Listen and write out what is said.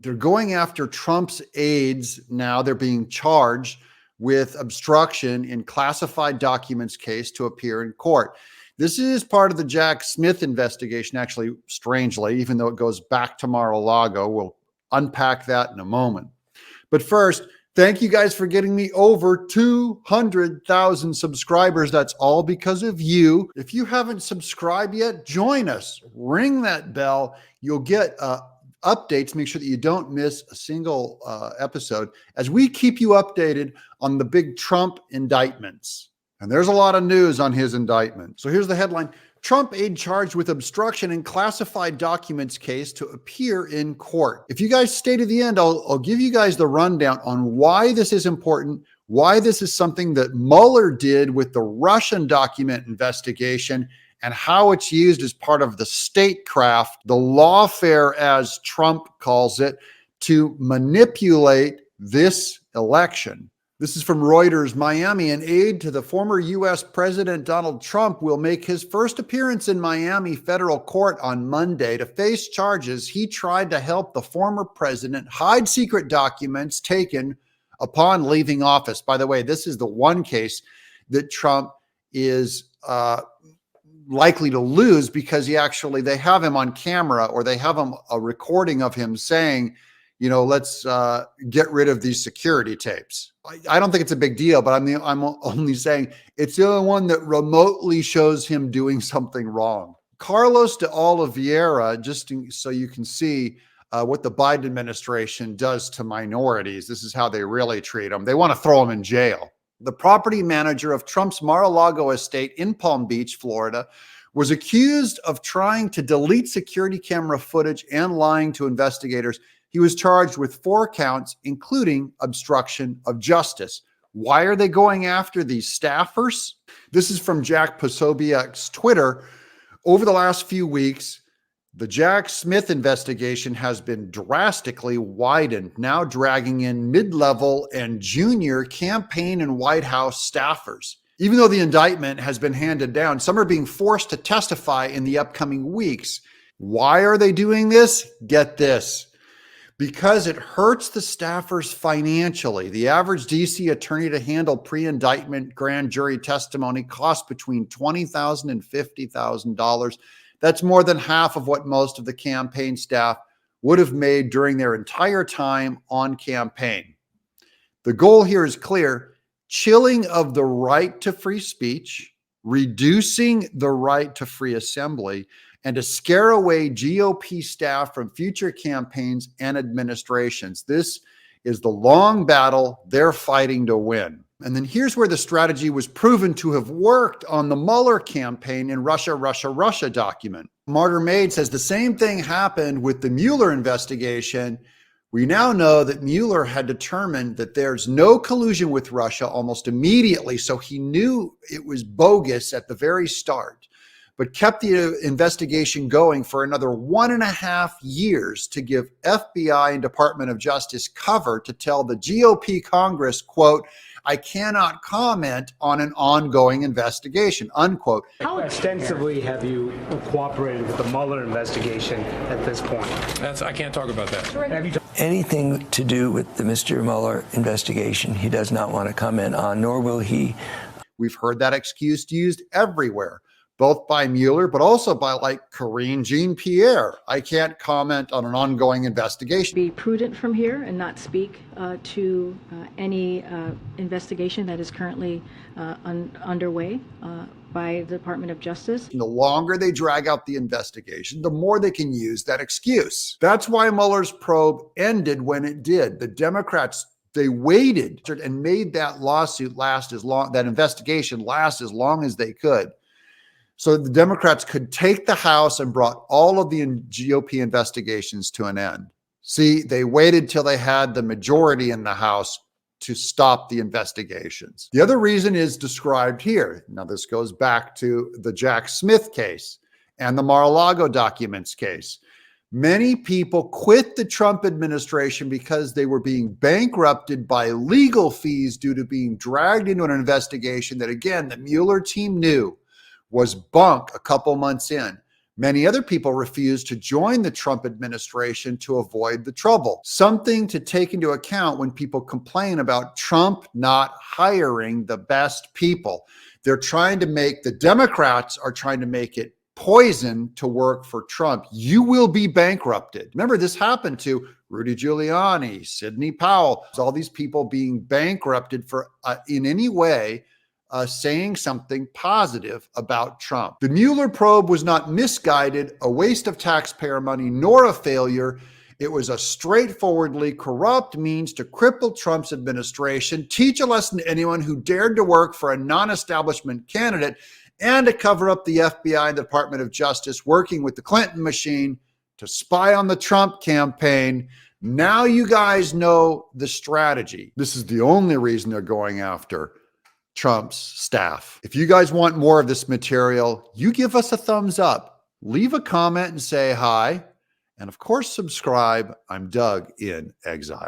They're going after Trump's aides now. They're being charged with obstruction in classified documents case to appear in court. This is part of the Jack Smith investigation, actually, strangely, even though it goes back to Mar-a-Lago. We'll unpack that in a moment. But first, thank you guys for getting me over 200,000 subscribers. That's all because of you. If you haven't subscribed yet, join us. Ring that bell. You'll get updates. Make sure that you don't miss a single episode as we keep you updated on the big Trump indictments. And there's a lot of news on his indictment. So here's the headline. Trump aide charged with obstruction in classified documents case to appear in court. If you guys stay to the end, I'll give you guys the rundown on why this is important, why this is something that Mueller did with the Russian document investigation, and how it's used as part of the statecraft, the lawfare, as Trump calls it, to manipulate this election. This is from Reuters. Miami. An aide to the former U.S. President Donald Trump will make his first appearance in Miami federal court on Monday to face charges he tried to help the former president hide secret documents taken upon leaving office. By the way, this is the one case that Trump is likely to lose because they have him on camera, or they have a recording of him saying, let's get rid of these security tapes. I don't think it's a big deal, but I'm only saying it's the only one that remotely shows him doing something wrong. Carlos de Oliveira, just so you can see what the Biden administration does to minorities. This is how they really treat them. They want to throw them in jail. The property manager of Trump's Mar-a-Lago estate in Palm Beach, Florida, was accused of trying to delete security camera footage and lying to investigators. He was charged with 4 counts, including obstruction of justice. Why are they going after these staffers? This is from Jack Posobiec's Twitter. Over the last few weeks, the Jack Smith investigation has been drastically widened, now dragging in mid-level and junior campaign and White House staffers. Even though the indictment has been handed down, some are being forced to testify in the upcoming weeks. Why are they doing this? Get this. Because it hurts the staffers financially. The average DC attorney to handle pre-indictment grand jury testimony costs between $20,000 and $50,000. That's more than half of what most of the campaign staff would have made during their entire time on campaign. The goal here is clear: chilling of the right to free speech, reducing the right to free assembly, and to scare away GOP staff from future campaigns and administrations. This is the long battle they're fighting to win. And then here's where the strategy was proven to have worked on the Mueller campaign in Russia document. Martyr Maid says the same thing happened with the Mueller investigation. We now know that Mueller had determined that there's no collusion with Russia almost immediately, so he knew it was bogus at the very start, but kept the investigation going for another 1.5 years to give FBI and Department of Justice cover to tell the GOP Congress, quote, "I cannot comment on an ongoing investigation," unquote. How extensively have you cooperated with the Mueller investigation at this point? I can't talk about that. Anything to do with the Mr. Mueller investigation, he does not want to comment on, nor will he. We've heard that excuse used everywhere, both by Mueller, but also by Karine Jean-Pierre. I can't comment on an ongoing investigation. Be prudent from here and not speak to any investigation that is currently underway by the Department of Justice. The longer they drag out the investigation, the more they can use that excuse. That's why Mueller's probe ended when it did. The Democrats, they waited and made that lawsuit last as long, that investigation last as long as they could, so the Democrats could take the House and brought all of the GOP investigations to an end. See, they waited till they had the majority in the House to stop the investigations. The other reason is described here. Now, this goes back to the Jack Smith case and the Mar-a-Lago documents case. Many people quit the Trump administration because they were being bankrupted by legal fees due to being dragged into an investigation that, again, the Mueller team knew was bunk a couple months in. Many other people refused to join the Trump administration to avoid the trouble. Something to take into account when people complain about Trump not hiring the best people. The Democrats are trying to make it poison to work for Trump. You will be bankrupted. Remember, this happened to Rudy Giuliani, Sidney Powell, all these people being bankrupted for in any way saying something positive about Trump. The Mueller probe was not misguided, a waste of taxpayer money, nor a failure. It was a straightforwardly corrupt means to cripple Trump's administration, teach a lesson to anyone who dared to work for a non-establishment candidate, and to cover up the FBI and the Department of Justice working with the Clinton machine to spy on the Trump campaign. Now you guys know the strategy. This is the only reason they're going after Trump's staff. If you guys want more of this material, you give us a thumbs up, leave a comment and say hi, and of course, subscribe. I'm Doug in Exile.